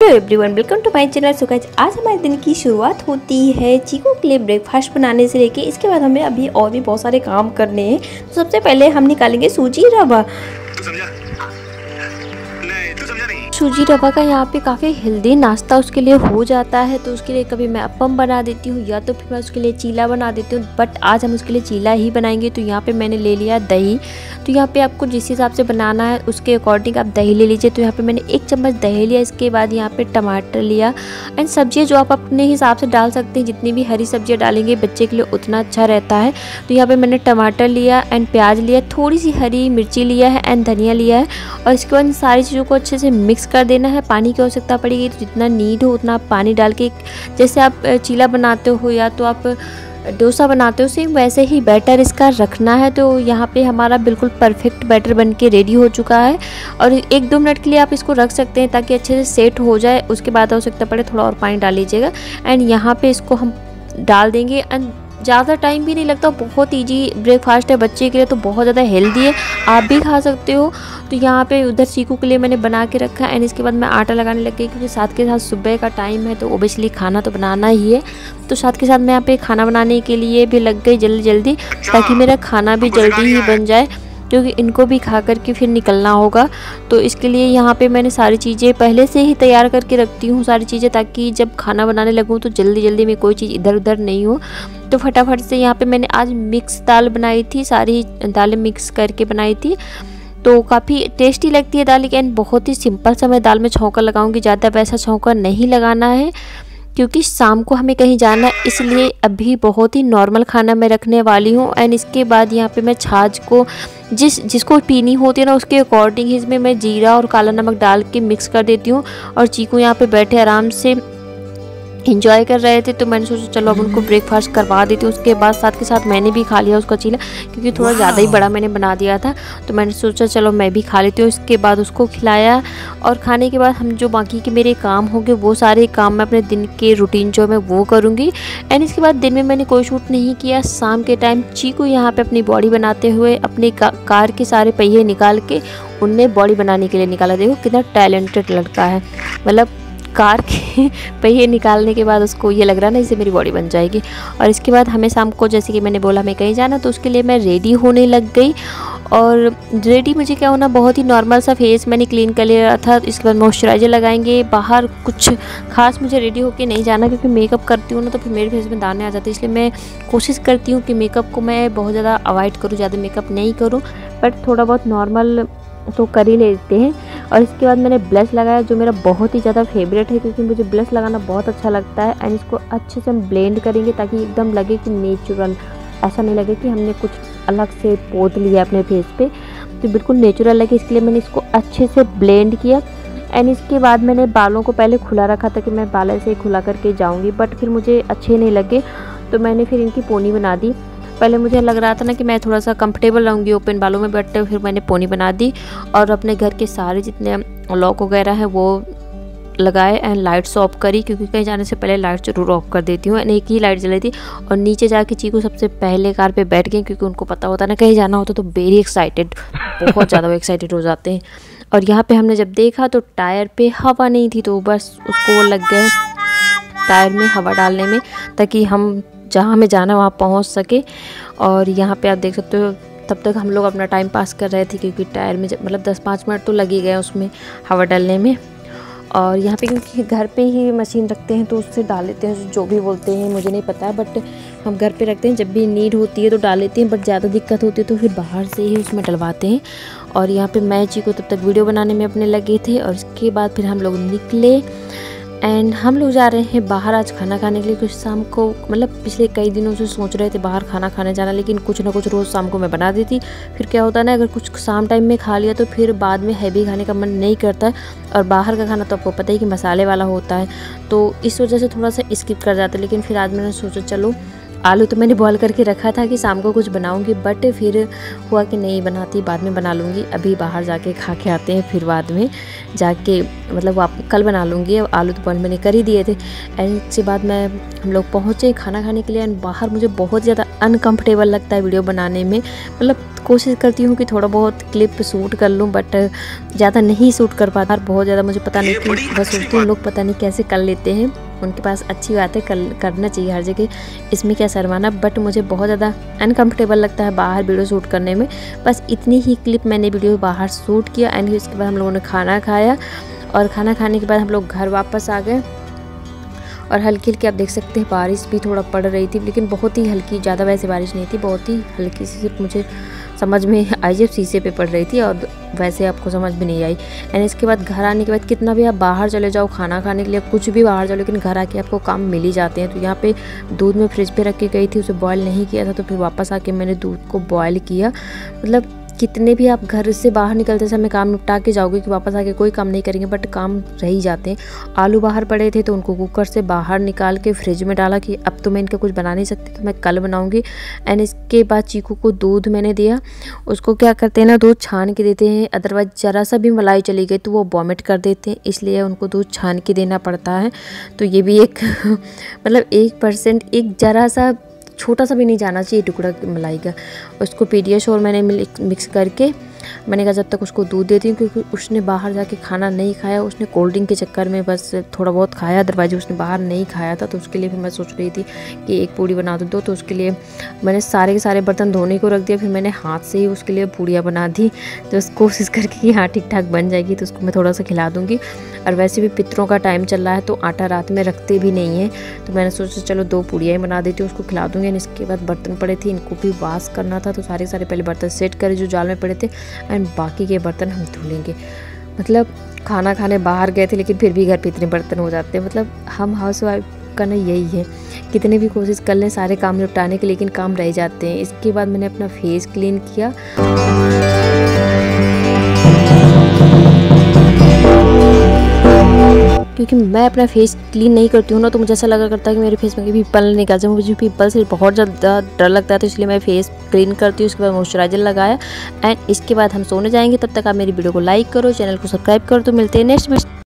Hello everyone, welcome to my channel. So guys, आज हमारे दिन की शुरुआत होती है चीकू के लिए ब्रेकफास्ट बनाने से लेके इसके बाद हमें अभी और भी बहुत सारे काम करने हैं। तो सबसे पहले हम निकालेंगे सूजी रवा। सूजी रवा का यहाँ पे काफ़ी हेल्दी नाश्ता उसके लिए हो जाता है। तो उसके लिए कभी मैं अप्पम बना देती हूँ या तो फिर मैं उसके लिए चीला बना देती हूँ, बट आज हम उसके लिए चीला ही बनाएंगे। तो यहाँ पे मैंने ले लिया दही। तो यहाँ पे आपको जिस हिसाब से बनाना है उसके अकॉर्डिंग आप दही ले लीजिए। तो यहाँ पे मैंने 1 चम्मच दही लिया। इसके बाद यहाँ पे टमाटर लिया एंड सब्जियाँ जो आप अपने हिसाब से डाल सकते हैं। जितनी भी हरी सब्जियाँ डालेंगे बच्चे के लिए उतना अच्छा रहता है। तो यहाँ पे मैंने टमाटर लिया एंड प्याज लिया, थोड़ी सी हरी मिर्ची लिया है एंड धनिया लिया है। और इसके बाद सारी चीज़ों को अच्छे से मिक्स कर देना है। पानी की आवश्यकता पड़ेगी तो जितना नीड हो उतना आप पानी डाल के, जैसे आप चीला बनाते हो या तो आप डोसा बनाते हो, सेम वैसे ही बैटर इसका रखना है। तो यहाँ पे हमारा बिल्कुल परफेक्ट बैटर बन के रेडी हो चुका है। और 1-2 मिनट के लिए आप इसको रख सकते हैं ताकि अच्छे से सेट हो जाए। उसके बाद आवश्यकता पड़े थोड़ा और पानी डाल लीजिएगा एंड यहाँ पे इसको हम डाल देंगे। एंड ज़्यादा टाइम भी नहीं लगता, बहुत इजी ब्रेकफास्ट है बच्चे के लिए, तो बहुत ज़्यादा हेल्दी है, आप भी खा सकते हो। तो यहाँ पे उधर चीकू के लिए मैंने बना के रखा एंड इसके बाद मैं आटा लगाने लग गई क्योंकि साथ के साथ सुबह का टाइम है तो ओबियसली खाना तो बनाना ही है। तो साथ के साथ मैं यहाँ पे खाना बनाने के लिए भी लग गई जल्दी जल्दी, ताकि मेरा खाना भी जल्दी ही बन जाए क्योंकि इनको भी खा करके फिर निकलना होगा। तो इसके लिए यहाँ पे मैंने सारी चीज़ें पहले से ही तैयार करके रखती हूँ सारी चीज़ें, ताकि जब खाना बनाने लगूँ तो जल्दी जल्दी में कोई चीज़ इधर उधर नहीं हो। तो फटाफट से यहाँ पे मैंने आज मिक्स दाल बनाई थी, सारी दालें मिक्स करके बनाई थी। तो काफ़ी टेस्टी लगती है दाल, लेकिन बहुत ही सिंपल सा मैं दाल में छौंका लगाऊंगी। ज़्यादा वैसा छौंका नहीं लगाना है क्योंकि शाम को हमें कहीं जाना है, इसलिए अभी बहुत ही नॉर्मल खाना मैं रखने वाली हूँ। एंड इसके बाद यहाँ पे मैं छाछ को जिसको पीनी होती है ना उसके अकॉर्डिंग ही इसमें मैं जीरा और काला नमक डाल के मिक्स कर देती हूँ। और चीकू यहाँ पे बैठे आराम से इंजॉय कर रहे थे, तो मैंने सोचा चलो अब उनको ब्रेकफास्ट करवा देती हूँ। उसके बाद साथ के साथ मैंने भी खा लिया उसका चीला, क्योंकि थोड़ा ज़्यादा ही बड़ा मैंने बना दिया था। तो मैंने सोचा चलो मैं भी खा लेती हूँ। इसके बाद उसको खिलाया और खाने के बाद हम जो बाकी के मेरे काम होंगे वो सारे काम मैं अपने दिन के रूटीन जो मैं वो करूँगी। एंड इसके बाद दिन में मैंने कोई शूट नहीं किया। शाम के टाइम चीकू यहाँ पर अपनी बॉडी बनाते हुए अपनी कार के सारे पहिए निकाल के उनने बॉडी बनाने के लिए निकाला। देखो कितना टैलेंटेड लड़का है, मतलब कार के पहिए निकालने के बाद उसको ये लग रहा ना इससे मेरी बॉडी बन जाएगी। और इसके बाद हमें शाम को, जैसे कि मैंने बोला, हमें कहीं जाना, तो उसके लिए मैं रेडी होने लग गई। और रेडी मुझे क्या होना, बहुत ही नॉर्मल सा फेस मैंने क्लीन कर लिया था। इसके बाद मॉइस्चराइजर लगाएंगे। बाहर कुछ खास मुझे रेडी होके नहीं जाना क्योंकि मेकअप करती हूँ ना तो फिर मेरे फेस में दाने आ जाते हैं। इसलिए मैं कोशिश करती हूँ कि मेकअप को मैं बहुत ज़्यादा अवॉइड करूँ, ज़्यादा मेकअप नहीं करूँ, बट थोड़ा बहुत नॉर्मल तो कर ही लेते हैं। और इसके बाद मैंने ब्लश लगाया जो मेरा बहुत ही ज़्यादा फेवरेट है, क्योंकि मुझे ब्लश लगाना बहुत अच्छा लगता है। एंड इसको अच्छे से हम ब्लेंड करेंगे ताकि एकदम लगे कि नेचुरल, ऐसा नहीं लगे कि हमने कुछ अलग से पोत लिया अपने फेस पे, तो बिल्कुल नेचुरल लगे। इसके लिए मैंने इसको अच्छे से ब्लेंड किया। एंड इसके बाद मैंने बालों को पहले खुला रखा था कि मैं बाल ऐसे खुला करके जाऊँगी, बट फिर मुझे अच्छे नहीं लगे तो मैंने फिर इनकी पोनी बना दी। पहले मुझे लग रहा था ना कि मैं थोड़ा सा कंफर्टेबल रहूँगी ओपन बालों में, बट फिर मैंने पोनी बना दी और अपने घर के सारे जितने लॉक वगैरह है वो लगाए एंड लाइट्स ऑफ करी, क्योंकि कहीं जाने से पहले लाइट जरूर ऑफ कर देती हूँ। एंड एक ही लाइट जलाई थी और नीचे जाके चीकू सबसे पहले कार पे बैठ गए, क्योंकि उनको पता होता है ना कहीं जाना होता तो वेरी एक्साइटेड, बहुत ज़्यादा एक्साइटेड हो जाते हैं। और यहाँ पर हमने जब देखा तो टायर पर हवा नहीं थी, तो बस उसको वो लग गए टायर में हवा डालने में ताकि हम जहाँ हमें जाना वहाँ पहुँच सके। और यहाँ पे आप देख सकते हो तब तक हम लोग अपना टाइम पास कर रहे थे, क्योंकि टायर में मतलब 10-5 मिनट तो लग ही गए उसमें हवा डालने में। और यहाँ पे क्योंकि घर पे ही मशीन रखते हैं तो उससे डाल लेते हैं, जो भी बोलते हैं मुझे नहीं पता, बट हम घर पे रखते हैं, जब भी नीड होती है तो डाल लेते हैं, बट ज़्यादा दिक्कत होती है तो फिर बाहर से ही उसमें डलवाते हैं। और यहाँ पे मैं चीकू तब तक वीडियो बनाने में अपने लगे थे। और इसके बाद फिर हम लोग निकले एंड हम लोग जा रहे हैं बाहर आज खाना खाने के लिए। कुछ शाम को, मतलब पिछले कई दिनों से सोच रहे थे बाहर खाना खाने जाना, लेकिन कुछ ना कुछ रोज़ शाम को मैं बना देती। फिर क्या होता है ना, अगर कुछ शाम टाइम में खा लिया तो फिर बाद में हैवी खाने का मन नहीं करता है। और बाहर का खाना तो आपको पता ही कि मसाले वाला होता है, तो इस वजह से थोड़ा सा स्किप कर जाते। लेकिन फिर आज मैंने सोचा चलो, आलू तो मैंने बॉयल करके रखा था कि शाम को कुछ बनाऊंगी, बट फिर हुआ कि नहीं बनाती, बाद में बना लूँगी। अभी बाहर जाके खा के आते हैं, फिर बाद में जाके मतलब कल बना लूँगी। आलू तो बॉयल मैंने कर ही दिए थे। एंड इसके बाद हम लोग पहुँचे खाना खाने के लिए। एंड बाहर मुझे बहुत ज़्यादा अनकम्फर्टेबल लगता है वीडियो बनाने में, मतलब कोशिश करती हूँ कि थोड़ा बहुत क्लिप शूट कर लूँ, बट ज़्यादा नहीं शूट कर पाता। बहुत ज़्यादा मुझे पता नहीं क्यों, बस सोचती हूँ लोग पता नहीं कैसे कर लेते हैं, उनके पास अच्छी बात है, करना चाहिए हर जगह, इसमें क्या शर्माना। बट मुझे बहुत ज़्यादा अनकम्फर्टेबल लगता है बाहर वीडियो शूट करने में। बस इतनी ही क्लिप मैंने वीडियो बाहर शूट किया एंड उसके बाद हम लोगों ने खाना खाया और खाना खाने के बाद हम लोग घर वापस आ गए। और हल्की हल्की आप देख सकते हैं बारिश भी थोड़ा पड़ रही थी, लेकिन बहुत ही हल्की, ज़्यादा वैसे बारिश नहीं थी, बहुत ही हल्की सी, सिर्फ मुझे समझ में आई जब शीशे पे पड़ रही थी और वैसे आपको समझ में नहीं आई। एंड इसके बाद घर आने के बाद कितना भी आप बाहर चले जाओ खाना खाने के लिए, कुछ भी बाहर जाओ, लेकिन घर आके आपको काम मिल ही जाते हैं। तो यहाँ पे दूध में फ्रिज पे रख के गई थी, उसे बॉयल नहीं किया था, तो फिर वापस आके मैंने दूध को बॉयल किया। मतलब कितने भी आप घर से बाहर निकलते समय काम निपटा के जाओगे कि वापस आके कोई काम नहीं करेंगे, बट काम रह ही जाते हैं। आलू बाहर पड़े थे तो उनको कुकर से बाहर निकाल के फ्रिज में डाला कि अब तो मैं इनका कुछ बना नहीं सकती, तो मैं कल बनाऊंगी। एंड इसके बाद चीकू को दूध मैंने दिया, उसको क्या करते हैं ना, दूध छान के देते हैं, अदरवाइज ज़रा सा भी मलाई चली गई तो वो वॉमिट कर देते हैं, इसलिए उनको दूध छान के देना पड़ता है। तो ये भी एक मतलब 1% एक ज़रा सा छोटा सा भी नहीं जाना चाहिए टुकड़ा मलाई का। उसको पीडियाश्योर मैंने मिक्स करके मैंने कहा जब तक उसको दूध देती हूँ, क्योंकि उसने बाहर जाके खाना नहीं खाया, उसने कोल्ड ड्रिंक के चक्कर में बस थोड़ा बहुत खाया, अदरवाइज उसने बाहर नहीं खाया था। तो उसके लिए फिर मैं सोच रही थी कि एक पूड़ी बना दो, तो उसके लिए मैंने सारे के सारे बर्तन धोने को रख दिया, फिर मैंने हाथ से ही उसके लिए पूड़ियाँ बना दी। तो कोशिश करके कि हाँ ठीक ठाक बन जाएगी, तो उसको मैं थोड़ा सा खिला दूँगी। और वैसे भी पितरों का टाइम चल रहा है तो आटा रात में रखते भी नहीं है, तो मैंने सोचा चलो 2 पूड़ियाँ ही बना देती हूँ, उसको खिला दूँगी। इसके बाद बर्तन पड़े थे, इनको भी वाश करना था, तो सारे के सारे पहले बर्तन सेट करे जो जाल में पड़े थे, एंड बाकी के बर्तन हम धो लेंगे। मतलब खाना खाने बाहर गए थे, लेकिन फिर भी घर पे इतने बर्तन हो जाते हैं। मतलब हम हाउसवाइफ का ना यही है, कितने भी कोशिश कर लें सारे काम निपटाने के, लेकिन काम रह जाते हैं। इसके बाद मैंने अपना फेस क्लीन किया। क्योंकि मैं अपना फेस क्लीन नहीं करती हूँ ना, तो मुझे ऐसा लगा करता है कि मेरे फेस में कभी पिंपल निकल जाए। मुझे पिंपल से बहुत ज़्यादा डर लगता है, तो इसलिए मैं फेस क्लीन करती हूँ। उसके बाद मॉइस्चराइजर लगाया एंड इसके बाद हम सोने जाएंगे। तब तक आप मेरी वीडियो को लाइक करो, चैनल को सब्सक्राइब करो। तो मिलते हैं नेक्स्ट